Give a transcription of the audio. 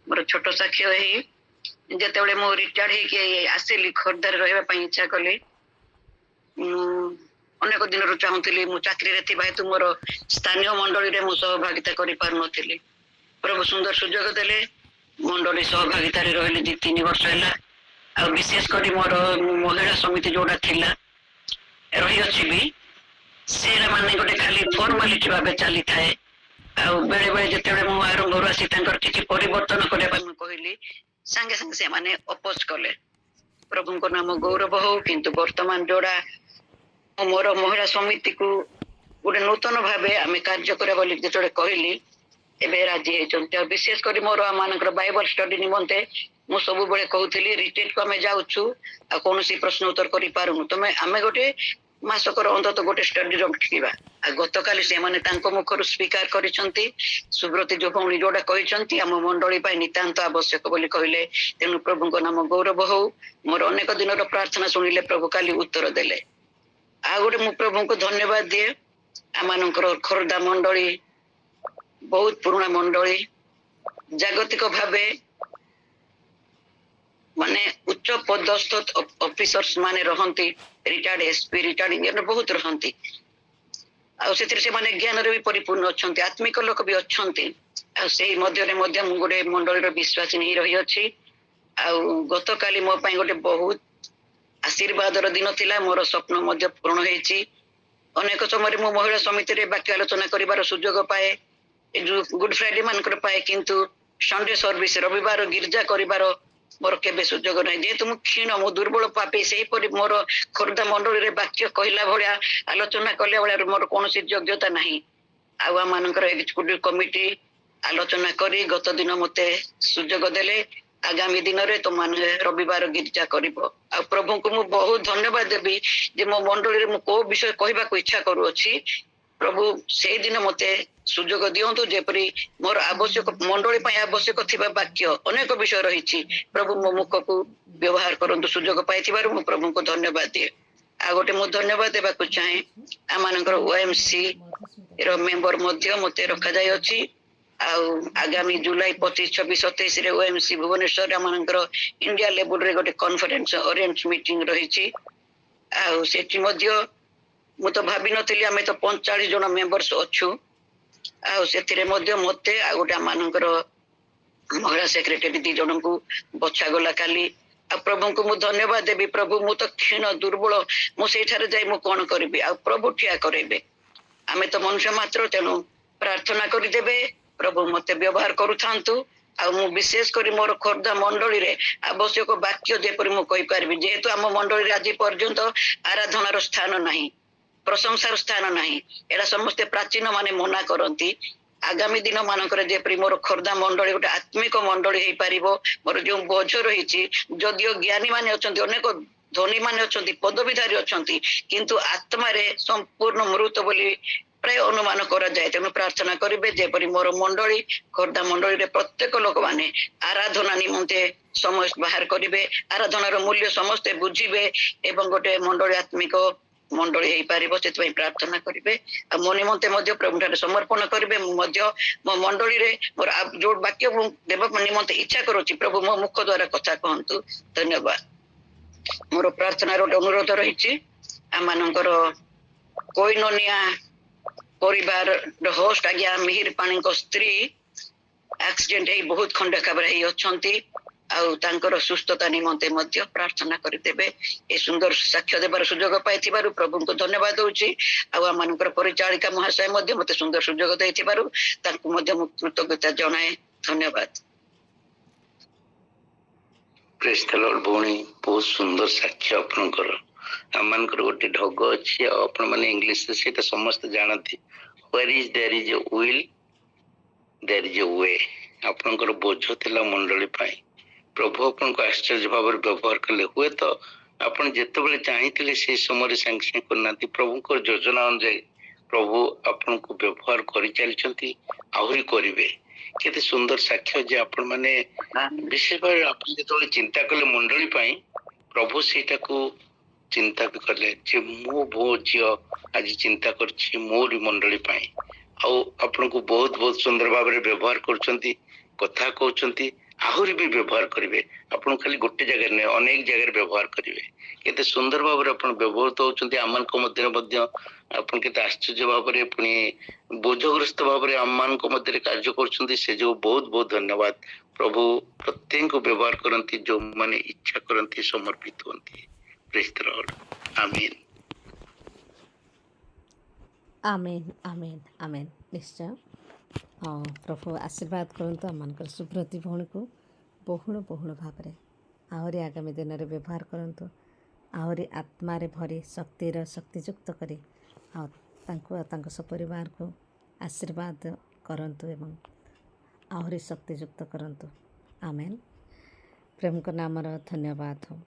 ମୋର ଛୋଟ ସାକ୍ଷ୍ୟ ଏହି ଯେତେବେଳେ ମୁଁ ରିଟାୟାର୍ଡ ହେଇକି ଆସିଲି ଖୋର୍ଦ୍ଧାରେ ରହିବା ପାଇଁ ଇଚ୍ଛା କଲି। ଅନେକ ଦିନରୁ ଚାହୁଁଥିଲି, ମୁଁ ଚାକିରିରେ ଥିବା ହେତୁ ମୋର ସ୍ଥାନୀୟ ମଣ୍ଡଳୀରେ ମୁଁ ସହଭାଗିତା କରିପାରୁନଥିଲି। ପ୍ରଭୁ ସୁନ୍ଦର ସୁଯୋଗ ଦେଲେ, ମଣ୍ଡଳୀ ସହଭାଗିତାରେ ରହିଲି 2-3 ବର୍ଷ ହେଲା। ଆଉ ବିଶେଷ କରି ମୋର ମହିଳା ସମିତି ଯୋଉଟା ଥିଲା ରହିଅଛି ବି, ସେଇଟା ମାନେ ଗୋଟେ ଖାଲି ଫର୍ମାଲିଟି ଭାବେ ଚାଲିଥାଏ। ଆଉ ବେଳେ ବେଳେ ଯେତେବେଳେ ମୁଁ ଆରମ୍ଭରୁ ଆସି ତାଙ୍କର କିଛି ପରିବର୍ତ୍ତନ କରିବା ପାଇଁ ମୁଁ କହିଲି, ସାଙ୍ଗେ ସାଙ୍ଗେ ସେମାନେ ଅପୋଜ କଲେ। ପ୍ରଭୁଙ୍କ ନାମ ଗୌରବ ହଉ। କିନ୍ତୁ ବର୍ତ୍ତମାନ ଯୋଉଟା ମୋର ମହିଳା ସମିତିକୁ ଗୋଟେ ନୂତନ ଭାବେ ଆମେ କାର୍ଯ୍ୟ କରିବା ବୋଲି ଯେତେବେଳେ କହିଲି, ଏବେ ରାଜି ହେଇଛନ୍ତି। ଆଉ ବିଶେଷ କରି ମୋର ଆମମାନଙ୍କର ବାଇବଲ ଷ୍ଟଡି ନିମନ୍ତେ ମୁଁ ସବୁବେଳେ କହୁଥିଲି, ରିଟ୍ରିଟ୍‌କୁ ଆମେ ଯାଉଛୁ ଆଉ କୌଣସି ପ୍ରଶ୍ନ ଉତ୍ତର କରିପାରୁନୁ, ତମେ ଆମେ ଗୋଟେ ମାସକର ଅନ୍ତତଃ ଗୋଟେ ଷ୍ଟଡି ରଖିବା। ଆଉ ଗତକାଲି ସେମାନେ ତାଙ୍କ ମୁଖରୁ ସ୍ୱୀକାର କରିଛନ୍ତି, ସୁବ୍ରତି ଯୋଉ ଭଉଣୀ ଯୋଉଟା କହିଛନ୍ତି ଆମ ମଣ୍ଡଳୀ ପାଇଁ ନିତାନ୍ତ ଆବଶ୍ୟକ ବୋଲି କହିଲେ। ତେଣୁ ପ୍ରଭୁଙ୍କ ନାମ ଗୌରବ ହଉ। ମୋର ଅନେକ ଦିନର ପ୍ରାର୍ଥନା ଶୁଣିଲେ ପ୍ରଭୁ କାଲି ଉତ୍ତର ଦେଲେ। ଆଉ ଗୋଟେ ମୁଁ ପ୍ରଭୁଙ୍କୁ ଧନ୍ୟବାଦ ଦିଏ, ଆମମାନଙ୍କର ଖୋର୍ଦ୍ଧା ମଣ୍ଡଳୀ ବହୁତ ପୁରୁଣା ମଣ୍ଡଳୀ, ଜାଗତିକ ଭାବେ ମାନେ ଉଚ୍ଚ ପଦସ୍ଥ ଅଫିସର୍ସ ମାନେ ରହନ୍ତି, ରିଟାୟାର୍ଡ ଏସପି, ରିଟାୟାର୍ଡ ଇଞ୍ଜିନିୟର ବହୁତ ରହନ୍ତି। ଆଉ ସେଥିରେ ସେମାନେ ଜ୍ଞାନରେ ବି ପରିପୂର୍ଣ୍ଣ ଅଛନ୍ତି, ଆତ୍ମିକ ଲୋକ ବି ଅଛନ୍ତି। ଆଉ ସେଇ ମଧ୍ୟରେ ମଧ୍ୟ ମୁଁ ଗୋଟେ ମଣ୍ଡଳୀର ବିଶ୍ୱାସୀ ନେଇ ରହିଅଛି। ଆଉ ଗତକାଲି ମୋ ପାଇଁ ଗୋଟେ ବହୁତ ଆଶୀର୍ବାଦର ଦିନ ଥିଲା। ମୋର ସ୍ୱପ୍ନ ମଧ୍ୟ ପୂରଣ ହେଇଛି। ଅନେକ ସମୟରେ ମୁଁ ମହିଳା ସମିତିରେ ବାକ୍ୟ ଆଲୋଚନା କରିବାର ସୁଯୋଗ ପାଏ, ଏ ଯୋଉ ଗୁଡ ଫ୍ରାଇଡେ ମାନଙ୍କର ପାଏ, କିନ୍ତୁ ସଣ୍ଡେ ସର୍ଭିସ ରବିବାର ଗିର୍ଜା କରିବାର ମୋର କେବେ ସୁଯୋଗ ନାହିଁ। ଯେହେତୁ ମୁଁ କ୍ଷୀଣ, ମୁଁ ଦୁର୍ବଳ ପାପୀ, ସେହିପରି ମୋର ଖୋର୍ଦ୍ଧା ମଣ୍ଡଳୀରେ ବାକ୍ୟ କହିଲା ଭଳିଆ, ଆଲୋଚନା କଲା ଭଳିଆ ମୋର କୌଣସି ଯୋଗ୍ୟତା ନାହିଁ। ଆଉ ଆମମାନଙ୍କର ଏକ୍ସିକ୍ୟୁଟିଭ କମିଟି ଆଲୋଚନା କରି ଗତ ଦିନ ମତେ ସୁଯୋଗ ଦେଲେ, ଆଗାମୀ ଦିନରେ ତୁମମାନେ ରବିବାର ଗିର୍ଜା କରିବ। ଆଉ ପ୍ରଭୁଙ୍କୁ ମୁଁ ବହୁତ ଧନ୍ୟବାଦ ଦେବି ଯେ ମୋ ମଣ୍ଡଳୀରେ ମୁଁ କୋଉ ବିଷୟ କହିବାକୁ ଇଚ୍ଛା କରୁଅଛି, ପ୍ରଭୁ ସେଇଦିନ ମତେ ସୁଯୋଗ ଦିଅନ୍ତୁ, ଯେପରି ମୋର ଆବଶ୍ୟକ ମଣ୍ଡଳୀ ପାଇଁ ଆବଶ୍ୟକ ଥିବା ବାକ୍ୟ ଅନେକ ବିଷୟ ରହିଛି, ପ୍ରଭୁ ମୋ ମୁଖକୁ ବ୍ୟବହାର କରନ୍ତୁ। ସୁଯୋଗ ପାଇଥିବାରୁ ମୁଁ ପ୍ରଭୁଙ୍କୁ ଧନ୍ୟବାଦ ଦିଏ। ଆଉ ଗୋଟେ ମୁଁ ଧନ୍ୟବାଦ ଦେବାକୁ ଚାହେଁ, ଆମମାନଙ୍କର OMC ର ମେମ୍ବର ମଧ୍ୟ ମତେ ରଖାଯାଇଅଛି। ଆଉ ଆଗାମୀ ଜୁଲାଇ 25, 26, 27ରେ OMC ଭୁବନେଶ୍ୱରରେ ଆମମାନଙ୍କର ଇଣ୍ଡିଆ ଲେବୁଲରେ ଗୋଟେ କନଫରେନ୍ସ ଅରେଞ୍ଜ ମିଟିଂ ରହିଛି। ଆଉ ସେଠି ମଧ୍ୟ ମୁଁ ତ ଭାବିନଥିଲି, ଆମେ ତ 45 ଜଣ ମେମ୍ବର୍ସ ଅଛୁ। ଆଉ ସେଥିରେ ମଧ୍ୟ ମତେ ଆଉ ଗୋଟେ ଆମମାନଙ୍କର ମହିଳା ସେକ୍ରେଟାରୀ 2 ଜଣଙ୍କୁ ବଛାଗଲା କାଲି। ଆଉ ପ୍ରଭୁଙ୍କୁ ମୁଁ ଧନ୍ୟବାଦ ଦେବି। ପ୍ରଭୁ ମୁଁ ତ କ୍ଷୀଣ ଦୁର୍ବଳ, ମୁଁ ସେଇଠାରେ ଯାଇ ମୁଁ କଣ କରିବି, ଆଉ ପ୍ରଭୁ ଠିଆ କରେଇବେ। ଆମେ ତ ମନୁଷ୍ୟ ମାତ୍ର, ତେଣୁ ପ୍ରାର୍ଥନା କରିଦେବେ, ପ୍ରଭୁ ମତେ ବ୍ୟବହାର କରୁଥାନ୍ତୁ। ଆଉ ମୁଁ ବିଶେଷ କରି ମୋର ଖୋର୍ଦ୍ଧା ମଣ୍ଡଳୀରେ ଆବଶ୍ୟକ ବାକ୍ୟ ଯେପରି ମୁଁ କହିପାରିବି, ଯେହେତୁ ଆମ ମଣ୍ଡଳୀରେ ଆଜି ପର୍ଯ୍ୟନ୍ତ ଆରାଧନାର ସ୍ଥାନ ନାହିଁ, ପ୍ରଶଂସାର ସ୍ଥାନ ନାହିଁ, ଏଇଟା ସମସ୍ତେ ପ୍ରାଚୀନ ମାନେ ମନା କରନ୍ତି। ଆଗାମୀ ଦିନ ମାନଙ୍କରେ ଯେପରି ମୋର ଖୋର୍ଦ୍ଧା ମଣ୍ଡଳୀ ଗୋଟେ ଆତ୍ମିକ ମଣ୍ଡଳୀ ହେଇପାରିବ। ମୋର ଯୋଉ ବୋଝ ରହିଛି, ଯଦିଓ ଜ୍ଞାନୀ ମାନେ ଅଛନ୍ତି, ଅନେକ ଧନୀ ମାନେ ଅଛନ୍ତି, ପଦବୀଧାରୀ ଅଛନ୍ତି, କିନ୍ତୁ ଆତ୍ମାରେ ସମ୍ପୂର୍ଣ୍ଣ ମୃତ ବୋଲି ପ୍ରାୟ ଅନୁମାନ କରାଯାଏ। ତେଣୁ ପ୍ରାର୍ଥନା କରିବେ ଯେପରି ମୋର ମଣ୍ଡଳୀ ଖୋର୍ଦ୍ଧା ମଣ୍ଡଳୀରେ ପ୍ରତ୍ୟେକ ଲୋକମାନେ ଆରାଧନା ନିମନ୍ତେ ସମୟ ବାହାର କରିବେ, ଆରାଧନାର ମୂଲ୍ୟ ସମସ୍ତେ ବୁଝିବେ ଏବଂ ଗୋଟେ ମଣ୍ଡଳୀ ଆତ୍ମିକ ମଣ୍ଡଳୀ ହେଇପାରିବ, ସେଥିପାଇଁ ପ୍ରାର୍ଥନା କରିବେ। ଆଉ ମୋ ନିମନ୍ତେ ମଧ୍ୟ ପ୍ରଭୁଠାରେ ସମର୍ପଣ କରିବେ। ମୁଁ ମଧ୍ୟ ମୋ ମଣ୍ଡଳୀରେ ମୋର ଯୋଉ ବାକ୍ୟ ମୁଁ ଦେବା ନିମନ୍ତେ ଇଚ୍ଛା କରୁଛି, ପ୍ରଭୁ ମୋ ମୁଖ ଦ୍ୱାରା କଥା କହନ୍ତୁ। ଧନ୍ୟବାଦ। ମୋର ପ୍ରାର୍ଥନାର ଗୋଟେ ଅନୁରୋଧ ରହିଛି, ଆମମାନଙ୍କର କୋଇନୋନିଆ ପରିବାର ହୋଷ୍ଟ ଆଜ୍ଞା ମିହିର ପାଣିଙ୍କ ସ୍ତ୍ରୀ ଆକ୍ସିଡେଣ୍ଟ ହେଇ ବହୁତ ଖଣ୍ଡିଆଖାବରା ହେଇ ଅଛନ୍ତି। ଆଉ ତାଙ୍କର ସୁସ୍ଥତା ନିମନ୍ତେ ମଧ୍ୟ ପ୍ରାର୍ଥନା କରିଦେବେ। ଏ ସୁନ୍ଦର ସାକ୍ଷ୍ୟ ଦେବାର ସୁଯୋଗ ପାଇଥିବାରୁ ପ୍ରଭୁଙ୍କୁ ଧନ୍ୟବାଦ ଦଉଛି। ଆଉ ଆମମାନଙ୍କର ପରିଚାଳିକା ମହାଶୟ ମଧ୍ୟ ମତେ ସୁନ୍ଦର ସୁଯୋଗ ଦେଇଥିବାରୁ ତାଙ୍କୁ ମଧ୍ୟ ମୁଁ କୃତଜ୍ଞତା ଜଣାଏ। ଧନ୍ୟବାଦ। ପ୍ରେଜ୍ ଦ ଲର୍ଡ। ଭଉଣୀ, ବହୁତ ସୁନ୍ଦର ସାକ୍ଷ୍ୟ ଆପଣଙ୍କର। ଆମମାନଙ୍କର ଗୋଟେ ଢଗ ଅଛି, ଆଉ ଆପଣମାନେ ଇଂଲିଶରେ ସେଇଟା ସମସ୍ତେ ଜାଣନ୍ତି, where is there is a will there is a way। ଆପଣଙ୍କର ବୋଝ ଥିଲା ମଣ୍ଡଳୀ ପାଇଁ, ପ୍ରଭୁ ଆପଣଙ୍କୁ ଆଶ୍ଚର୍ଯ୍ୟ ଭାବରେ ବ୍ୟବହାର କଲେ। ହୁଏତ ଆପଣ ଯେତେବେଳେ ଚାହିଁଥିଲେ ସେଇ ସମୟରେ ସାଙ୍ଗେ ସାଙ୍ଗେ କରିନାହାନ୍ତି, ପ୍ରଭୁଙ୍କର ଯୋଜନା ଅନୁଯାୟୀ ପ୍ରଭୁ ଆପଣଙ୍କୁ ବ୍ୟବହାର କରିଚାଲିଛନ୍ତି, ଆହୁରି କରିବେ। କେତେ ସୁନ୍ଦର ସାକ୍ଷ୍ୟ ଯେ ଆପଣମାନେ ବିଶେଷ ଭାବରେ ଆପଣ ଯେତେବେଳେ ଚିନ୍ତା କଲେ ମଣ୍ଡଳୀ ପାଇଁ, ପ୍ରଭୁ ସେଇଟାକୁ ଚିନ୍ତା ବି କଲେ ଯେ ମୋ ବୋଉ ଝିଅ ଆଜି ଚିନ୍ତା କରିଛି ମୋରି ମଣ୍ଡଳୀ ପାଇଁ। ଆଉ ଆପଣଙ୍କୁ ବହୁତ ବହୁତ ସୁନ୍ଦର ଭାବରେ ବ୍ୟବହାର କରୁଛନ୍ତି, କଥା କହୁଛନ୍ତି, ଆହୁରି ବି ବ୍ୟବହାର କରିବେ। ଆପଣ ଖାଲି ଗୋଟେ ଜାଗାରେ ନୁହେଁ, ଅନେକ ଜାଗାରେ ବ୍ୟବହାର କରିବେ। କେତେ ସୁନ୍ଦର ଭାବରେ ଆପଣ ବ୍ୟବହୃତ ହଉଛନ୍ତି ଆମମାନଙ୍କ ମଧ୍ୟରେ ମଧ୍ୟ। ଆପଣ କେତେ ଆଶ୍ଚର୍ଯ୍ୟ ଭାବରେ ପୁଣି ବୋଝଗ୍ରସ୍ତ ଭାବରେ ଆମମାନଙ୍କ ମଧ୍ୟରେ କାର୍ଯ୍ୟ କରୁଛନ୍ତି। ସେ ଯୋଗୁଁ ବହୁତ ବହୁତ ଧନ୍ୟବାଦ। ପ୍ରଭୁ ପ୍ରତ୍ୟେକଙ୍କୁ ବ୍ୟବହାର କରନ୍ତି ଯୋଉମାନେ ଇଚ୍ଛା କରନ୍ତି, ସମର୍ପିତ ହୁଅନ୍ତି। ପ୍ରେଜ୍ ଦ ଲର୍ଡ। ଆମେନ୍। ଆମେନ୍ ଆମେନ୍ ଆମେନ୍। ନିଶ୍ଚୟ ପ୍ରଭୁ ଆଶୀର୍ବାଦ କରନ୍ତୁ ଆମମାନଙ୍କର ସୁବ୍ରତି ଭଉଣୀକୁ ବହୁଳ ବହୁଳ ଭାବରେ। ଆହୁରି ଆଗାମୀ ଦିନରେ ବ୍ୟବହାର କରନ୍ତୁ। ଆହୁରି ଆତ୍ମାରେ ଭରି ଶକ୍ତିଯୁକ୍ତ କରି ଆଉ ତାଙ୍କୁ ଆଉ ତାଙ୍କ ସପରିବାରକୁ ଆଶୀର୍ବାଦ କରନ୍ତୁ ଏବଂ ଆହୁରି ଶକ୍ତିଯୁକ୍ତ କରନ୍ତୁ। ଆମେନ୍। ପ୍ରେମଙ୍କ ନାମର ଧନ୍ୟବାଦ ହଉ।